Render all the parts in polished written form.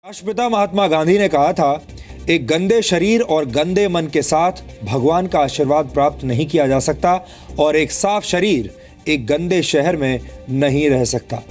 राष्ट्रपिता महात्मा गांधी ने कहा था, एक गंदे शरीर और गंदे मन के साथ भगवान का आशीर्वाद प्राप्त नहीं किया जा सकता और एक साफ शरीर एक गंदे शहर में नहीं रह सकता।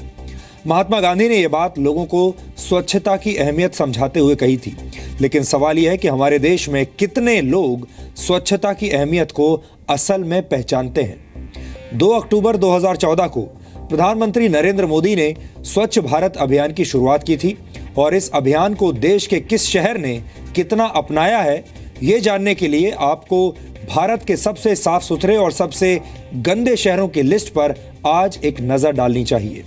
महात्मा गांधी ने यह बात लोगों को स्वच्छता की अहमियत समझाते हुए कही थी। लेकिन सवाल यह है कि हमारे देश में कितने लोग स्वच्छता की अहमियत को असल में पहचानते हैं। 2 अक्टूबर 2014 को प्रधानमंत्री नरेंद्र मोदी ने स्वच्छ भारत अभियान की शुरुआत की थी और इस अभियान को देश के किस शहर ने कितना अपनाया है, ये जानने के लिए आपको भारत के सबसे साफ सुथरे और सबसे गंदे शहरों की लिस्ट पर आज एक नजर डालनी चाहिए।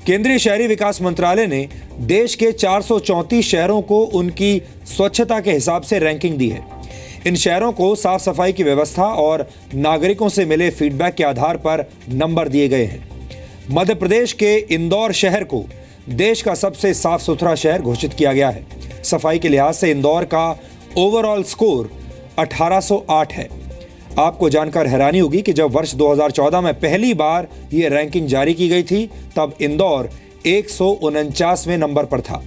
केंद्रीय शहरी विकास मंत्रालय ने देश के 434 शहरों को उनकी स्वच्छता के हिसाब से रैंकिंग दी है। इन शहरों को साफ सफाई की व्यवस्था और नागरिकों से मिले फीडबैक के आधार पर नंबर दिए गए हैं। मध्य प्रदेश के इंदौर शहर को देश का सबसे साफ सुथरा शहर घोषित किया गया है। सफाई के लिहाज से इंदौर का ओवरऑल स्कोर 1808 है। आपको जानकर हैरानी होगी कि जब वर्ष 2014 में पहली बार यह रैंकिंग जारी की गई थी, तब इंदौर 149वें नंबर पर था।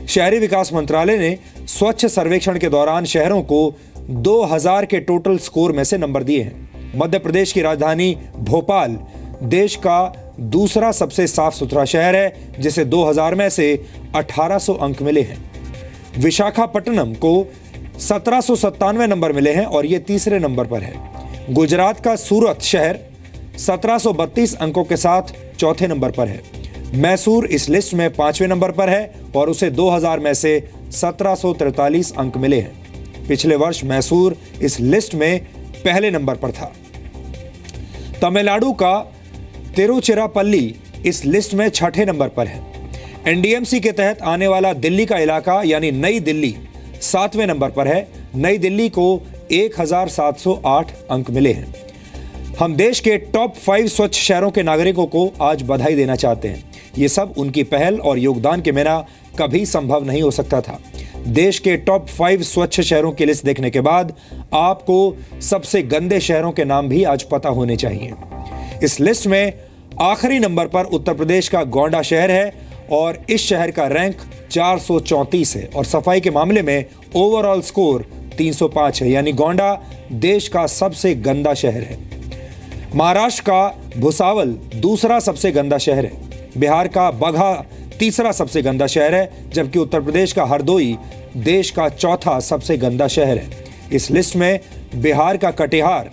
शहरी विकास मंत्रालय ने स्वच्छ सर्वेक्षण के दौरान शहरों को 2000 के टोटल स्कोर में से नंबर दिए हैं। मध्य प्रदेश की राजधानी भोपाल देश का दूसरा सबसे साफ सुथरा शहर है, जिसे 2000 में से 1800 अंक मिले हैं। विशाखापट्टनम को 1797 नंबर मिले हैं और ये तीसरे नंबर पर है। गुजरात का सूरत शहर 1732 अंकों के साथ चौथे नंबर पर है। मैसूर इस लिस्ट में 5वें नंबर पर है और उसे 2000 में से 1743 अंक मिले हैं। पिछले वर्ष मैसूर इस लिस्ट में पहले नंबर पर था। तमिलनाडु का तिरुचिरापल्ली इस लिस्ट में 6ठे नंबर पर है। एनडीएमसी के तहत आने वाला दिल्ली का इलाका यानी नई दिल्ली 7वें नंबर पर है। नई दिल्ली को 1708 अंक मिले हैं। हम देश के टॉप 5 स्वच्छ शहरों के नागरिकों को आज बधाई देना चाहते हैं। ये सब उनकी पहल और योगदान के बिना कभी संभव नहीं हो सकता था। देश के टॉप 5 स्वच्छ शहरों की लिस्ट देखने के बाद आपको सबसे गंदे शहरों के नाम भी आज पता होने चाहिए। इस लिस्ट में आखिरी नंबर पर उत्तर प्रदेश का गोंडा शहर है और इस शहर का रैंक 434 है और सफाई के मामले में ओवरऑल स्कोर 305 है, यानी गोंडा देश का सबसे गंदा शहर है। महाराष्ट्र का भुसावल दूसरा सबसे गंदा शहर है। बिहार का बगहा तीसरा सबसे गंदा शहर है, जबकि उत्तर प्रदेश का हरदोई देश का चौथा सबसे गंदा शहर है। इस लिस्ट में बिहार का कटिहार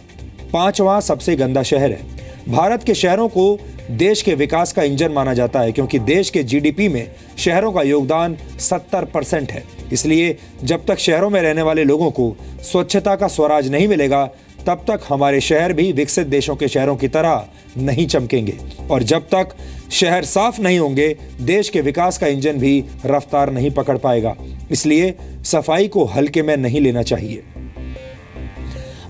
5वां सबसे गंदा शहर है। भारत के शहरों को देश के विकास का इंजन माना जाता है, क्योंकि देश के जीडीपी में शहरों का योगदान 70% है। इसलिए जब तक शहरों में रहने वाले लोगों को स्वच्छता का स्वराज नहीं मिलेगा, तब तक हमारे शहर भी विकसित देशों के शहरों की तरह नहीं चमकेंगे और जब तक शहर साफ नहीं होंगे, देश के विकास का इंजन भी रफ्तार नहीं पकड़ पाएगा। इसलिए सफाई को हल्के में नहीं लेना चाहिए।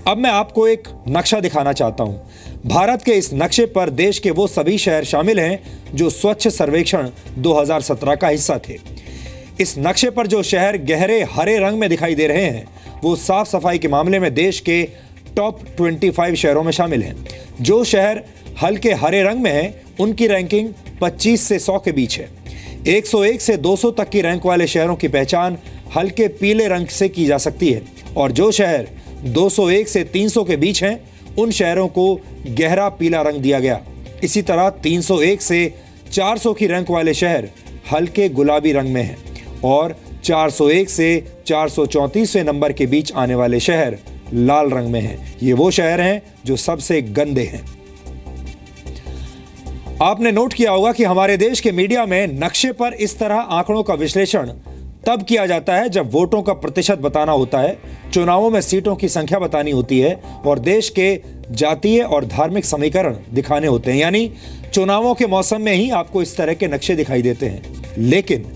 अब मैं आपको एक नक्शा दिखाना चाहता हूं। भारत के इस नक्शे पर देश के वो सभी शहर शामिल हैं जो स्वच्छ सर्वेक्षण 2017 का हिस्सा थे। इस नक्शे पर जो शहर गहरे हरे रंग में दिखाई दे रहे हैं, वो साफ सफाई के मामले में देश के टॉप 25 शहरों में शामिल हैं। जो शहर हल्के हरे रंग में हैं, उनकी रैंकिंग 25 से 100 के बीच है। 101 से 200 तक की रैंक वाले शहरों की पहचान हल्के पीले रंग से की जा सकती है और जो शहर 201 से 300 के बीच हैं, उन शहरों को गहरा पीला रंग दिया गया। इसी तरह 301 से 400 की रैंक वाले शहर हल्के गुलाबी रंग में हैं और 401 से 434वें नंबर के बीच आने वाले शहर लाल रंग में हैं। ये वो शहर हैं जो सबसे गंदे हैं। आपने नोट किया होगा कि हमारे देश के मीडिया में नक्शे पर इस तरह आंकड़ों का विश्लेषण तब किया जाता है जब वोटों का प्रतिशत बताना होता है, चुनावों में सीटों की संख्या बतानी होती है और देश के जातीय और धार्मिक समीकरण दिखाने होते हैं। यानी चुनावों के मौसम में ही आपको इस तरह के नक्शे दिखाई देते हैं। लेकिन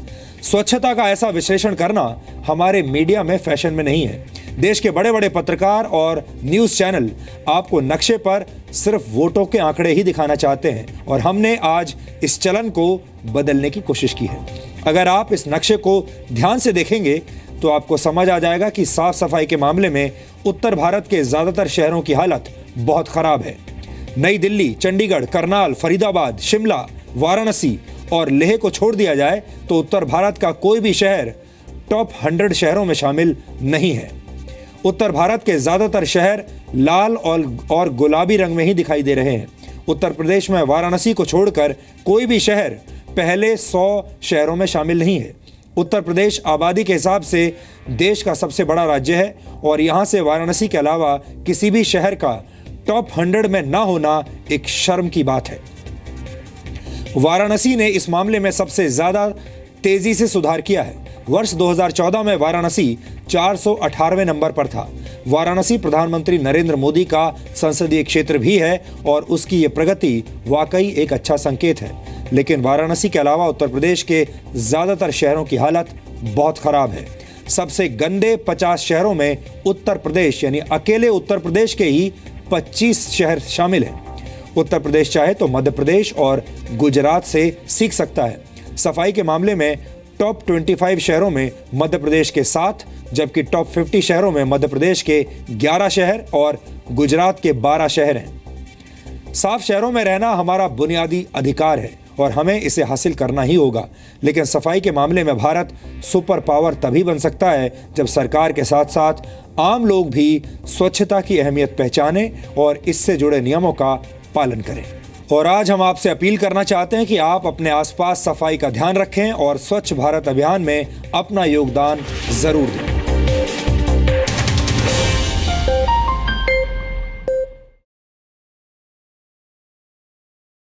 स्वच्छता का ऐसा विश्लेषण करना हमारे मीडिया में फैशन में नहीं है। देश के बड़े बड़े पत्रकार और न्यूज़ चैनल आपको नक्शे पर सिर्फ वोटों के आंकड़े ही दिखाना चाहते हैं और हमने आज इस चलन को बदलने की कोशिश की है। अगर आप इस नक्शे को ध्यान से देखेंगे तो आपको समझ आ जाएगा कि साफ सफाई के मामले में उत्तर भारत के ज़्यादातर शहरों की हालत बहुत खराब है। नई दिल्ली, चंडीगढ़, करनाल, फरीदाबाद, शिमला, वाराणसी और लेह को छोड़ दिया जाए तो उत्तर भारत का कोई भी शहर टॉप 100 शहरों में शामिल नहीं है। उत्तर भारत के ज्यादातर शहर लाल और गुलाबी रंग में ही दिखाई दे रहे हैं। उत्तर प्रदेश में वाराणसी को छोड़कर कोई भी शहर पहले 100 शहरों में शामिल नहीं है। उत्तर प्रदेश आबादी के हिसाब से देश का सबसे बड़ा राज्य है और यहाँ से वाराणसी के अलावा किसी भी शहर का टॉप 100 में ना होना एक शर्म की बात है। वाराणसी ने इस मामले में सबसे ज्यादा तेजी से सुधार किया है। वर्ष 2014 में वाराणसी 418वें नंबर पर था। वाराणसी प्रधानमंत्री नरेंद्र मोदी का संसदीय क्षेत्र भी है और उसकी ये प्रगति वाकई एक अच्छा संकेत है। लेकिन वाराणसी के अलावा उत्तर प्रदेश के ज्यादातर शहरों की हालत बहुत खराब है। सबसे गंदे 50 शहरों में उत्तर प्रदेश यानी अकेले उत्तर प्रदेश के ही 25 शहर शामिल हैं। उत्तर प्रदेश चाहे तो मध्य प्रदेश और गुजरात से सीख सकता है। सफाई के मामले में टॉप 25 शहरों में मध्य प्रदेश के 7, जबकि टॉप 50 शहरों में मध्य प्रदेश के 11 शहर और गुजरात के 12 शहर हैं। साफ शहरों में रहना हमारा बुनियादी अधिकार है और हमें इसे हासिल करना ही होगा। लेकिन सफाई के मामले में भारत सुपर पावर तभी बन सकता है जब सरकार के साथ साथ आम लोग भी स्वच्छता की अहमियत पहचानें और इससे जुड़े नियमों का पालन करें। और आज हम आपसे अपील करना चाहते हैं कि आप अपने आसपास सफाई का ध्यान रखें और स्वच्छ भारत अभियान में अपना योगदान जरूर दें।